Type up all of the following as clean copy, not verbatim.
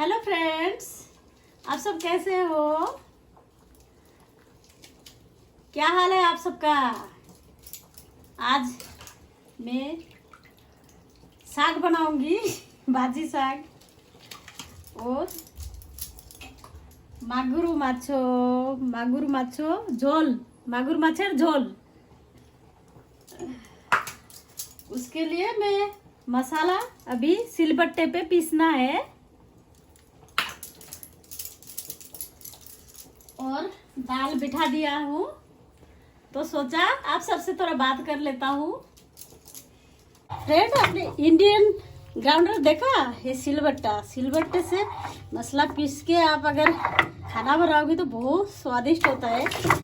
Hello friends, आप सब कैसे हो? क्या हाल है आप सबका? आज मैं साग बनाऊंगी भाजी साग और मागुर माछो झोल, मागुर माछेर झोल। उसके लिए मैं मसाला अभी सिलबट्टे पे पीसना है और दाल बिठा दिया हूँ, तो सोचा आप सबसे थोड़ा बात कर लेता हूँ। फ्रेंड, आपने इंडियन ग्राइंडर देखा? ये सिलबट्टे से मसाला पीस के आप अगर खाना बनाओगे तो बहुत स्वादिष्ट होता है।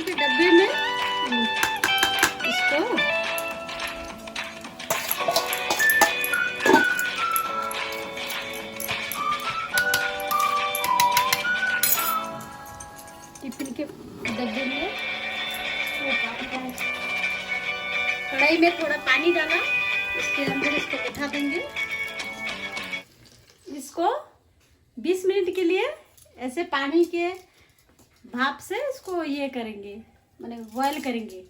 डब्बे में इसको टिफिन के डब्बे में कढ़ाई में थोड़ा पानी डाला, उसके अंदर इसको बिठा देंगे। इसको 20 मिनट के लिए ऐसे पानी के भाप से इसको ये करेंगे, माने बॉयल करेंगे।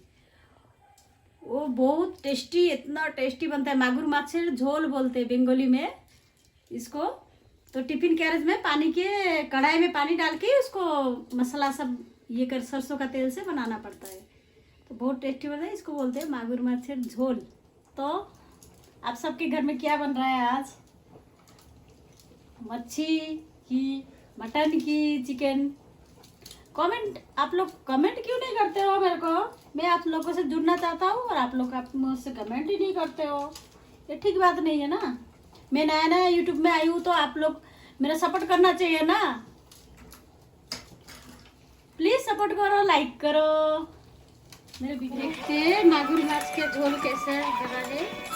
वो बहुत टेस्टी, इतना टेस्टी बनता है। मागुर माछेर झोल बोलते हैं बंगाली में इसको। तो टिफिन कैरेज में पानी के कढ़ाई में पानी डाल के उसको मसाला सब ये कर सरसों का तेल से बनाना पड़ता है, तो बहुत टेस्टी बनता है। इसको बोलते हैं मागुर माछेर झोल। तो आप सबके घर में क्या बन रहा है आज? मच्छी की, मटन की, चिकन? कमेंट, आप लोग कमेंट क्यों नहीं करते हो मेरे को? मैं आप लोगों से जुड़ना चाहता हूँ और आप लोग मुझसे कमेंट ही नहीं करते हो। ये ठीक बात नहीं है ना। मैं नया नया यूट्यूब में आई हूँ, तो आप लोग मेरा सपोर्ट करना चाहिए ना। प्लीज सपोर्ट करो, लाइक करो मेरे वीडियो। देखते हैं मागुर माछ के झोल कैसे बना है।